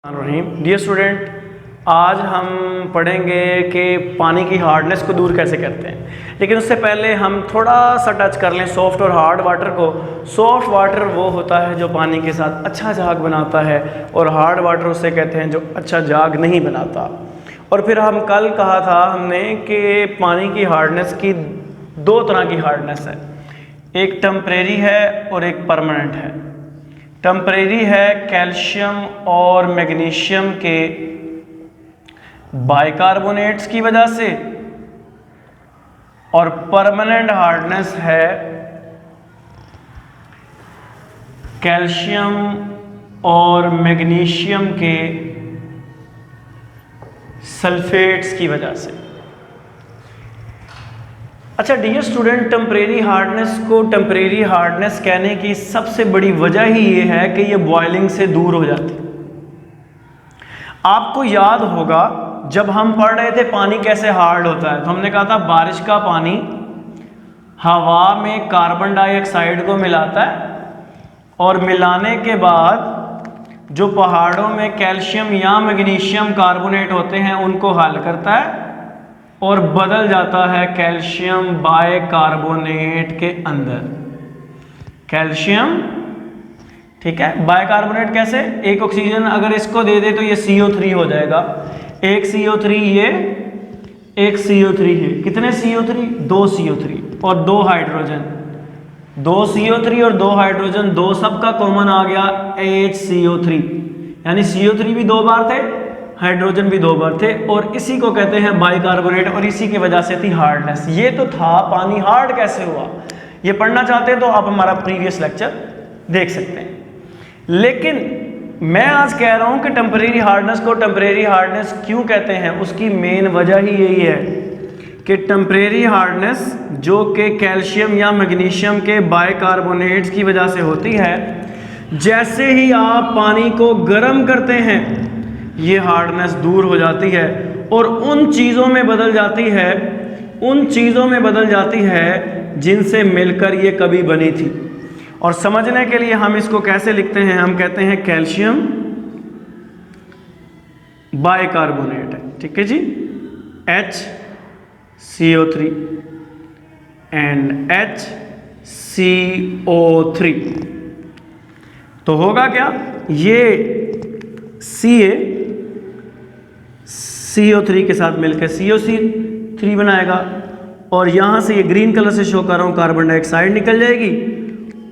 Dear student, आज हम पढ़ेंगे कि पानी की हार्डनेस को दूर कैसे करते हैं। लेकिन उससे पहले हम थोड़ा सा टच कर लें सॉफ्ट और हार्ड वाटर को। सॉफ्ट वाटर वो होता है जो पानी के साथ अच्छा झाग बनाता है, और हार्ड वाटर उसे कहते हैं जो अच्छा झाग नहीं बनाता। और फिर हम कल कहा था हमने कि पानी की हार्डनेस की दो तरह की हार्डनेस है, एक टेम्परेरी है और एक परमानेंट है। टेम्परेरी है कैल्शियम और मैग्नीशियम के बाइकार्बोनेट्स की वजह से, और परमानेंट हार्डनेस है कैल्शियम और मैग्नीशियम के सल्फेट्स की वजह से। अच्छा डियर स्टूडेंट, टेम्परेरी हार्डनेस को टेम्परेरी हार्डनेस कहने की सबसे बड़ी वजह ही ये है कि ये बॉइलिंग से दूर हो जाती है। आपको याद होगा जब हम पढ़ रहे थे पानी कैसे हार्ड होता है, तो हमने कहा था बारिश का पानी हवा में कार्बन डाइऑक्साइड को मिलाता है, और मिलाने के बाद जो पहाड़ों में कैल्शियम या मैग्नीशियम कार्बोनेट होते हैं उनको हल करता है और बदल जाता है कैल्शियम बाइकार्बोनेट के अंदर। कैल्शियम, ठीक है, बाइकार्बोनेट कैसे? एक ऑक्सीजन अगर इसको दे दे तो ये CO3 हो जाएगा। एक CO3 ये, एक CO3 है। कितने CO3? 2 CO3 और 2 हाइड्रोजन। 2 CO3 और 2 हाइड्रोजन, दो सबका कॉमन आ गया HCO3, यानी CO3 भी 2 बार थे, हाइड्रोजन भी 2 बार थे, और इसी को कहते हैं बाइकार्बोनेट, और इसी की वजह से थी हार्डनेस। ये तो था पानी हार्ड कैसे हुआ। ये पढ़ना चाहते हैं तो आप हमारा प्रीवियस लेक्चर देख सकते हैं। लेकिन मैं आज कह रहा हूं कि टेम्परेरी हार्डनेस को टेम्परेरी हार्डनेस क्यों कहते हैं, उसकी मेन वजह ही यही है कि टेम्परेरी हार्डनेस जो कि कैल्शियम या मैग्नीशियम के बाइकार्बोनेट्स की वजह से होती है, जैसे ही आप पानी को गर्म करते हैं ये हार्डनेस दूर हो जाती है और उन चीज़ों में बदल जाती है, उन चीज़ों में बदल जाती है जिनसे मिलकर ये कभी बनी थी। और समझने के लिए हम इसको कैसे लिखते हैं, हम कहते हैं कैल्शियम बाइकार्बोनेट है, ठीक है जी, HCO3 एंड HCO3। तो होगा क्या, ये CO3 के साथ मिलकर COC3 बनाएगा, और यहां से ये ग्रीन कलर से शो कर रहा हूं कार्बन डाइऑक्साइड निकल जाएगी,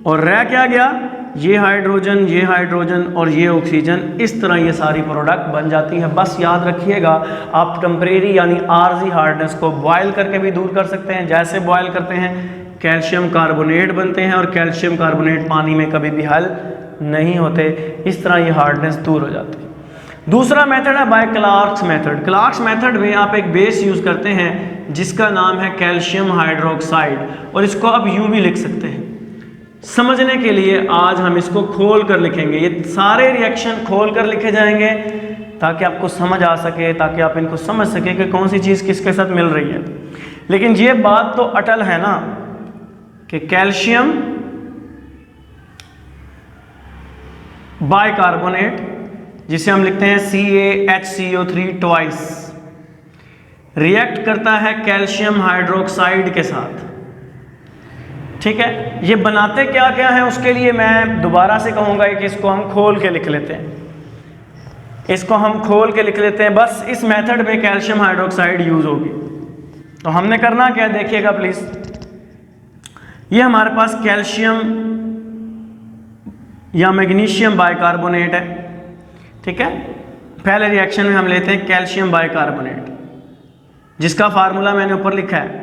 और रह क्या गया, ये हाइड्रोजन और ये ऑक्सीजन। इस तरह ये सारी प्रोडक्ट बन जाती हैं। बस याद रखिएगा, आप टेम्परेरी यानी आरजी हार्डनेस को बॉयल करके भी दूर कर सकते हैं। जैसे बॉयल करते हैं कैल्शियम कार्बोनेट बनते हैं, और कैल्शियम कार्बोनेट पानी में कभी भी हल नहीं होते। इस तरह ये हार्डनेस दूर हो जाती है। दूसरा मेथड है by Clark's method. Clark's method में आप एक बेस यूज करते हैं जिसका नाम है कैल्शियम हाइड्रोक्साइड, और इसको आप यूं भी लिख सकते हैं। समझने के लिए आज हम इसको खोल कर लिखेंगे, ये सारे रिएक्शन खोल कर लिखे जाएंगे ताकि आपको समझ आ सके, ताकि आप इनको समझ सके कि कौन सी चीज़ किसके साथ मिल रही है। लेकिन ये बात तो अटल है ना कि कैल्शियम बाइकार्बोनेट, जिसे हम लिखते हैं CaHCO3 ट्वाइस, रिएक्ट करता है कैल्शियम हाइड्रोक्साइड के साथ, ठीक है। ये बनाते क्या क्या है उसके लिए मैं दोबारा से कहूंगा कि इसको हम खोल के लिख लेते हैं, इसको हम खोल के लिख लेते हैं। बस इस मेथड में कैल्शियम हाइड्रोक्साइड यूज होगी। तो हमने करना क्या, देखिएगा प्लीज। ये हमारे पास कैल्शियम या मैग्नीशियम बाइकार्बोनेट है, ठीक है। पहले रिएक्शन में हम लेते हैं कैल्शियम बाइकार्बोनेट, जिसका फार्मूला मैंने ऊपर लिखा है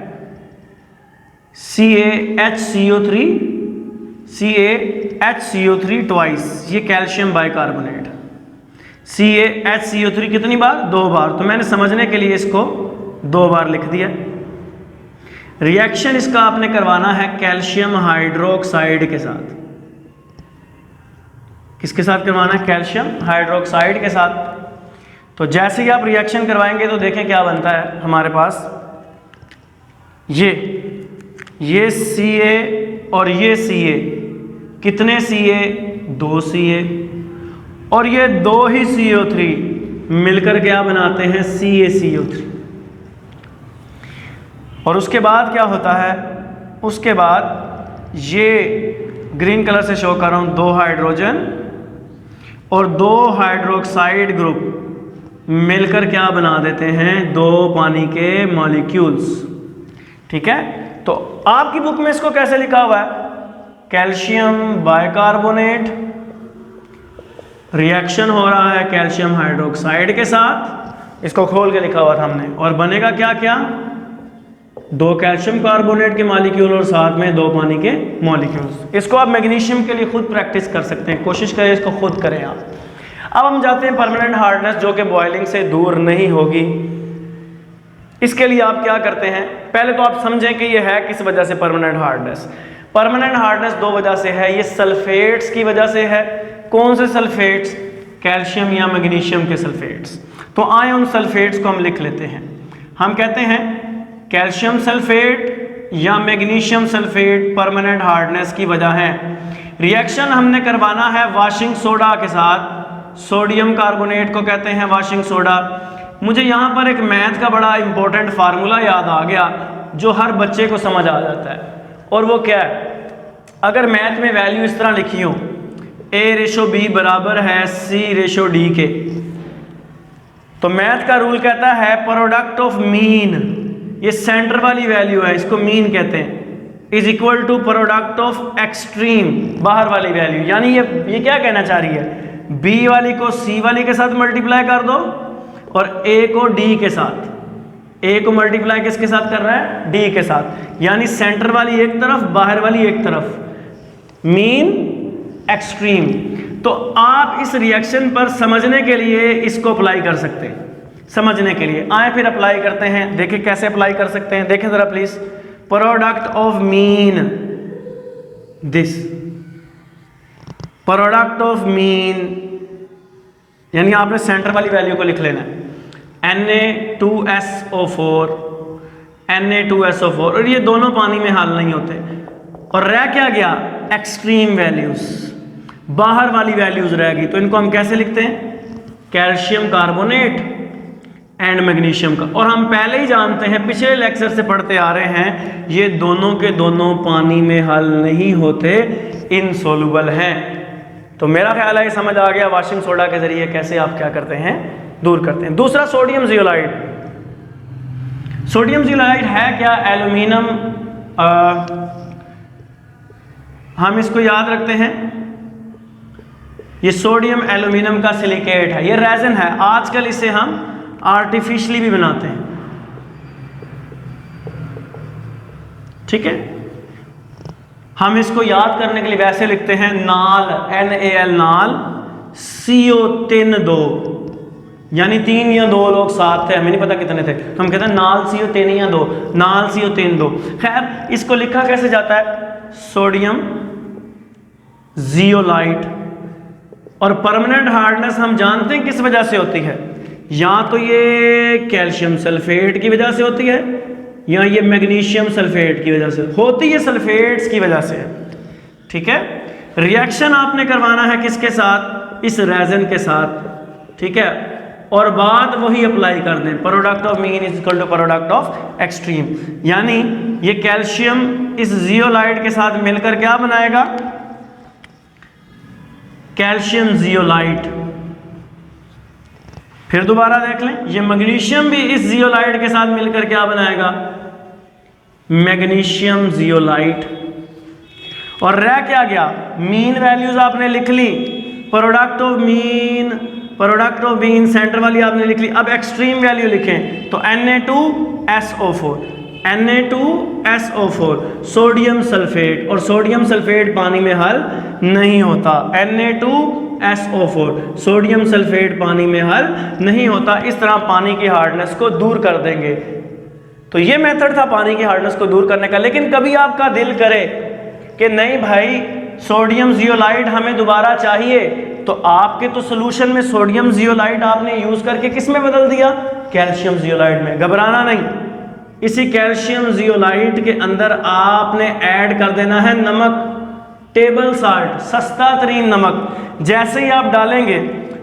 CaHCO3 ट्वाइस। ये कैल्शियम बाइकार्बोनेट, CaHCO3 कितनी बार? 2 बार। तो मैंने समझने के लिए इसको 2 बार लिख दिया। रिएक्शन इसका आपने करवाना है कैल्शियम हाइड्रोक्साइड के साथ। किसके साथ करवाना है? कैल्शियम हाइड्रोक्साइड के साथ। तो जैसे ही आप रिएक्शन करवाएंगे तो देखें क्या बनता है हमारे पास। ये Ca और ये Ca, कितने Ca? 2 Ca, और ये दो ही CO3 मिलकर क्या बनाते हैं, CaCO3। और उसके बाद क्या होता है, उसके बाद ये ग्रीन कलर से शो कर रहा हूं, 2 हाइड्रोजन और 2 हाइड्रोक्साइड ग्रुप मिलकर क्या बना देते हैं, 2 पानी के मॉलिक्यूल्स। ठीक है, तो आपकी बुक में इसको कैसे लिखा हुआ है, कैल्शियम बाइकार्बोनेट, रिएक्शन हो रहा है कैल्शियम हाइड्रोक्साइड के साथ, इसको खोल के लिखा हुआ था हमने, और बनेगा क्या क्या, 2 कैल्शियम कार्बोनेट के मॉलिक्यूल और साथ में 2 पानी के मॉलिक्यूल्स। इसको आप मैग्नीशियम के लिए खुद प्रैक्टिस कर सकते हैं, कोशिश करें इसको खुद करें आप। अब हम जाते हैं परमानेंट हार्डनेस, जो कि बॉइलिंग से दूर नहीं होगी। इसके लिए आप क्या करते हैं, पहले तो आप समझें कि ये है किस वजह से परमानेंट हार्डनेस। परमानेंट हार्डनेस 2 वजह से है, ये सल्फेट्स की वजह से है। कौन से सल्फेट्स, कैल्शियम या मैग्नीशियम के सल्फेट्स। तो आए उन सल्फेट्स को हम लिख लेते हैं। हम कहते हैं कैल्शियम सल्फेट या मैग्नीशियम सल्फेट परमानेंट हार्डनेस की वजह है। रिएक्शन हमने करवाना है वाशिंग सोडा के साथ, सोडियम कार्बोनेट को कहते हैं वाशिंग सोडा। मुझे यहाँ पर एक मैथ का बड़ा इंपॉर्टेंट फार्मूला याद आ गया जो हर बच्चे को समझ आ जाता है, और वो क्या है, अगर मैथ में वैल्यू इस तरह लिखी हो, A/B बराबर है C/D के, तो मैथ का रूल कहता है प्रोडक्ट ऑफ मीन, ये सेंटर वाली वैल्यू है, इसको मीन कहते हैं, is equal to product of extreme, बाहर वाली वैल्यू। यानी ये क्या कहना चाह रही है, B वाली को C वाली के साथ मल्टीप्लाई कर दो और A को D के साथ, A को मल्टीप्लाई किसके साथ कर रहा है, D के साथ। यानी सेंटर वाली एक तरफ, बाहर वाली एक तरफ, मीन एक्सट्रीम। तो आप इस रिएक्शन पर समझने के लिए इसको अप्लाई कर सकते हैं, समझने के लिए। आए फिर अप्लाई करते हैं, देखें कैसे अप्लाई कर सकते हैं, देखें जरा please. Product of mean, this product of mean, यानी आपने सेंटर वाली वैल्यू को लिख लेना है, Na2SO4 Na2SO4, और ये दोनों पानी में हल नहीं होते, और रह क्या गया, एक्सट्रीम वैल्यूज, बाहर वाली वैल्यूज रह गई। तो इनको हम कैसे लिखते हैं, कैल्शियम कार्बोनेट एंड मैग्नीशियम का। और हम पहले ही जानते हैं, पिछले लेक्चर से पढ़ते आ रहे हैं, ये दोनों के दोनों पानी में हल नहीं होते, इनसोल्यूबल हैं। तो मेरा ख्याल है ये समझ आ गया वाशिंग सोडा के जरिए कैसे आप क्या करते हैं, दूर करते हैं। दूसरा सोडियम जियोलाइट। सोडियम जियोलाइट है क्या, एल्यूमिनियम, हम इसको याद रखते हैं, ये सोडियम एल्यूमिनियम का सिलिकेट है, ये रेजन है। आजकल इसे हम आर्टिफिशियली भी बनाते हैं, ठीक है। हम इसको याद करने के लिए वैसे लिखते हैं, नाल, NaL नाल, CO3 2, यानी 3 या 2 लोग साथ थे, हमें नहीं पता कितने थे, हम कहते हैं नाल CO3 या 2, नाल CO3 2। खैर इसको लिखा कैसे जाता है, सोडियम जियोलाइट। और परमानेंट हार्डनेस हम जानते हैं किस वजह से होती है, या तो ये कैल्शियम सल्फेट की वजह से होती है, या ये मैग्नीशियम सल्फेट की वजह से होती है, सल्फेट्स की वजह से, ठीक है। रिएक्शन आपने करवाना है किसके साथ, इस रेजन के साथ, ठीक है, और बाद वही अप्लाई कर दें, product of mean is equal to product of extreme. यानी ये कैल्शियम इस जियोलाइट के साथ मिलकर क्या बनाएगा, कैल्शियम जियोलाइट। फिर दोबारा देख लें, ये मैग्नीशियम भी इस जियोलाइट के साथ मिलकर क्या बनाएगा, मैग्नीशियम जियोलाइट। और रह क्या गया, मीन वैल्यूज आपने लिख ली, प्रोडक्ट ऑफ मीन सेंटर वाली आपने लिख ली। अब एक्सट्रीम वैल्यू लिखें तो Na2SO4 सोडियम सल्फेट, और सोडियम सल्फेट पानी में हल नहीं होता, Na2SO4 सोडियम सल्फेट पानी में हल नहीं होता। इस तरह पानी की हार्डनेस को दूर कर देंगे। तो ये मेथड था पानी की हार्डनेस को दूर करने का। लेकिन कभी आपका दिल करे कि नहीं भाई सोडियम जियोलाइट हमें दोबारा चाहिए, तो आपके तो सोल्यूशन में सोडियम जियोलाइट आपने यूज करके किस में बदल दिया, कैल्शियम जियोलाइट में। घबराना नहीं, इसी कैल्शियम जियोलाइट के अंदर आपने ऐड कर देना है नमक, टेबल साल्ट, सस्ता तरीन नमक। जैसे ही आप डालेंगे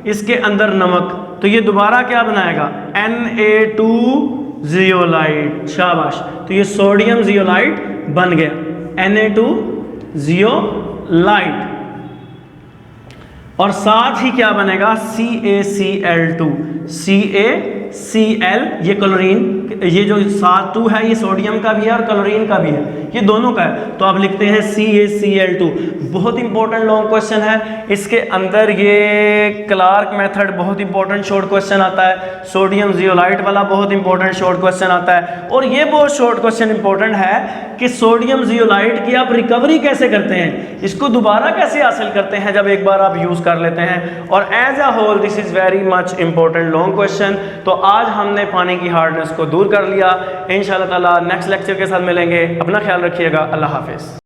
इसके अंदर नमक, तो ये दोबारा क्या बनाएगा, Na2 जियोलाइट। शाबाश, तो ये सोडियम जियोलाइट बन गया, Na2 जियोलाइट। और साथ ही क्या बनेगा, CaCl2, CaCl, ये क्लोरीन, ये जो साथ 2 है ये सोडियम का भी है और क्लोरीन का भी है, ये दोनों का है, तो आप लिखते हैं CaCl2। बहुत इंपॉर्टेंट लॉन्ग क्वेश्चन है, इसके अंदर ये क्लार्क मेथड बहुत इंपॉर्टेंट शॉर्ट क्वेश्चन आता है, सोडियम जियोलाइट वाला बहुत इंपॉर्टेंट शॉर्ट क्वेश्चन आता है, और ये बहुत शॉर्ट क्वेश्चन इंपॉर्टेंट है कि सोडियम जियोलाइट की आप रिकवरी कैसे करते हैं, इसको दोबारा कैसे हासिल करते हैं जब एक बार आप यूज कर लेते हैं। और as a whole this is very much important long question. तो आज हमने पानी की हार्डनेस को दूर कर लिया। इंशाल्लाह ताला नेक्स्ट लेक्चर के साथ मिलेंगे। अपना ख्याल रखिएगा। अल्लाह हाफिज।